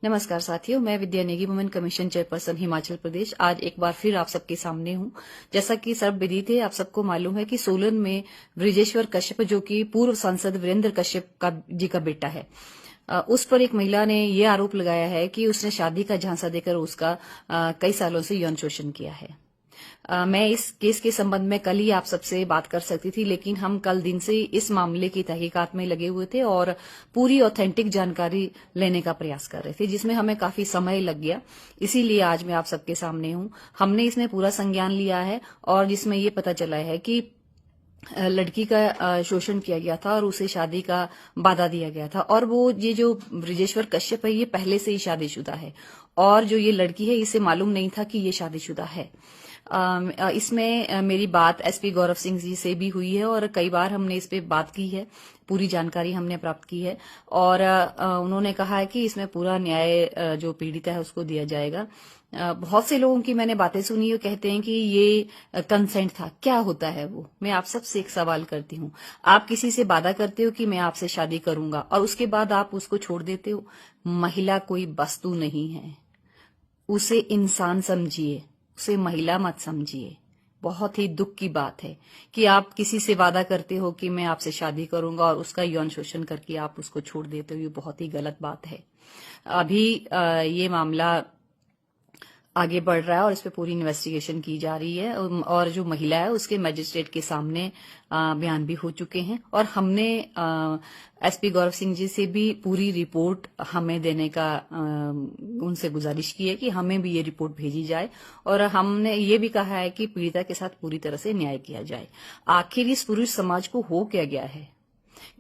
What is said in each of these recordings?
नमस्कार साथियों, मैं Vidya Negi, women commission chairperson Himachal Pradesh. आज एक बार फिर आप सबके सामने हूं। जैसा कि सर्वविदित है, आप सबको मालूम है कि सोलन में बृजेश्वर कश्यप, जो कि पूर्व सांसद वीरेंद्र कश्यप जी का बेटा है, उस पर एक महिला ने ये आरोप लगाया है कि उसने शादी का झांसा देकर उसका कई सालों से यौन शोषण किया है। मैं इस केस के संबंध में कल ही आप सबसे बात कर सकती थी, लेकिन हम कल दिन से इस मामले की तहकीकात में लगे हुए थे और पूरी ऑथेंटिक जानकारी लेने का प्रयास कर रहे थे, जिसमें हमें काफी समय लग गया। इसीलिए आज मैं आप सबके सामने हूं। हमने इसमें पूरा संज्ञान लिया है और जिसमें ये पता चला है कि लड़की का शोषण किया गया था और उसे शादी का वादा दिया गया था। और वो ये जो बृजेश्वर कश्यप है, ये पहले से ही शादीशुदा है और जो ये लड़की है, इसे मालूम नहीं था कि ये शादीशुदा है। इसमें मेरी बात एसपी गौरव सिंह जी से भी हुई है और कई बार हमने इस पे बात की है, पूरी जानकारी हमने प्राप्त की है और उन्होंने कहा है कि इसमें पूरा न्याय जो पीड़िता है उसको दिया जाएगा। बहुत से लोगों की मैंने बातें सुनी, वो कहते हैं कि ये कंसेंट था। क्या होता है वो? मैं आप सबसे एक सवाल करती हूँ। आप किसी से वादा करते हो कि मैं आपसे शादी करूंगा और उसके बाद आप उसको छोड़ देते हो। महिला कोई वस्तु नहीं है, उसे इंसान समझिए, उसे महिला मत समझिए। बहुत ही दुख की बात है कि आप किसी से वादा करते हो कि मैं आपसे शादी करूंगा और उसका यौन शोषण करके आप उसको छोड़ देते हो। ये बहुत ही गलत बात है। अभी ये मामला आगे बढ़ रहा है और इस पे पूरी इन्वेस्टिगेशन की जा रही है और जो महिला है उसके मजिस्ट्रेट के सामने बयान भी हो चुके हैं और हमने एसपी गौरव सिंह जी से भी पूरी रिपोर्ट हमें देने का उनसे गुजारिश की है कि हमें भी ये रिपोर्ट भेजी जाए और हमने ये भी कहा है कि पीड़िता के साथ पूरी तरह से न्याय किया जाए। आखिर इस पुरुष समाज को हो क्या गया है?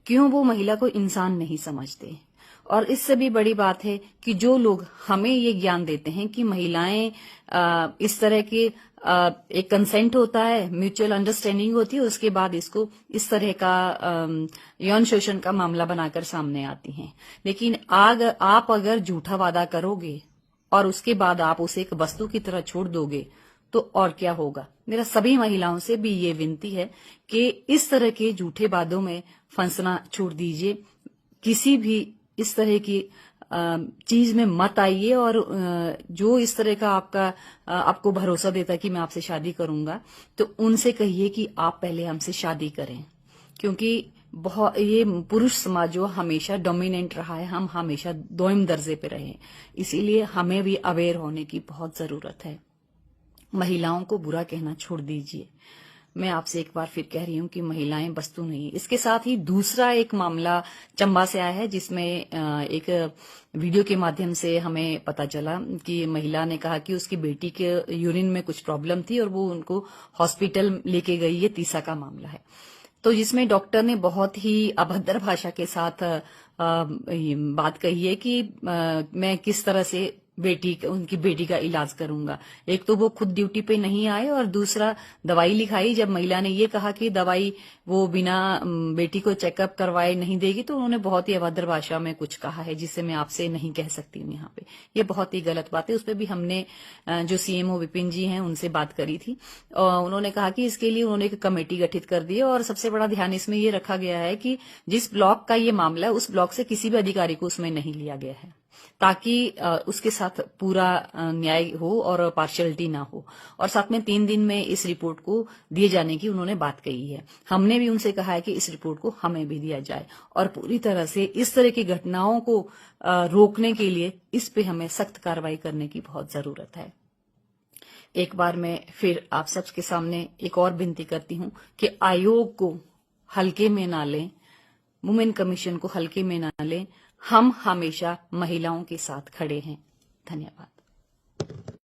क्यों वो महिला को इंसान नहीं समझते? और इससे भी बड़ी बात है कि जो लोग हमें ये ज्ञान देते हैं कि महिलाएं इस तरह के एक कंसेंट होता है, म्यूचुअल अंडरस्टैंडिंग होती है, उसके बाद इसको इस तरह का यौन शोषण का मामला बनाकर सामने आती हैं। लेकिन आप अगर झूठा वादा करोगे और उसके बाद आप उसे एक वस्तु की तरह छोड़ दोगे तो और क्या होगा? मेरा सभी महिलाओं से भी ये विनती है कि इस तरह के झूठे वादों में फंसना छोड़ दीजिए। किसी भी इस तरह की चीज में मत आइए और जो इस तरह का आपको भरोसा देता है कि मैं आपसे शादी करूंगा, तो उनसे कहिए कि आप पहले हमसे शादी करें, क्योंकि बहुत ये पुरुष समाज जो हमेशा डोमिनेंट रहा है, हम हमेशा दोयम दर्जे पे रहे, इसीलिए हमें भी अवेयर होने की बहुत जरूरत है। महिलाओं को बुरा कहना छोड़ दीजिए। मैं आपसे एक बार फिर कह रही हूं कि महिलाएं वस्तु नहीं। इसके साथ ही दूसरा एक मामला चंबा से आया है, जिसमें एक वीडियो के माध्यम से हमें पता चला कि महिला ने कहा कि उसकी बेटी के यूरिन में कुछ प्रॉब्लम थी और वो उनको हॉस्पिटल लेके गई। ये तीसा का मामला है, तो जिसमें डॉक्टर ने बहुत ही अभद्र भाषा के साथ बात कही है कि मैं किस तरह से उनकी बेटी का इलाज करूंगा। एक तो वो खुद ड्यूटी पे नहीं आए और दूसरा दवाई लिखाई। जब महिला ने ये कहा कि दवाई वो बिना बेटी को चेकअप करवाए नहीं देगी, तो उन्होंने बहुत ही अभद्र भाषा में कुछ कहा है, जिसे मैं आपसे नहीं कह सकती हूँ यहाँ पे। ये बहुत ही गलत बात है। उस पर भी हमने जो सीएमओ विपिन जी हैं उनसे बात करी थी और उन्होंने कहा कि इसके लिए उन्होंने एक कमेटी गठित कर दी है और सबसे बड़ा ध्यान इसमें ये रखा गया है कि जिस ब्लॉक का ये मामला है, उस ब्लॉक से किसी भी अधिकारी को उसमें नहीं लिया गया है, ताकि उसके साथ पूरा न्याय हो और पार्शियलिटी ना हो। और साथ में 3 दिन में इस रिपोर्ट को दिए जाने की उन्होंने बात कही है। हमने भी उनसे कहा है कि इस रिपोर्ट को हमें भी दिया जाए और पूरी तरह से इस तरह की घटनाओं को रोकने के लिए इस पे हमें सख्त कार्रवाई करने की बहुत जरूरत है। एक बार मैं फिर आप सबके सामने एक और विनती करती हूँ कि आयोग को हल्के में ना लें, वुमेन कमीशन को हल्के में ना लें। हम हमेशा महिलाओं के साथ खड़े हैं। धन्यवाद।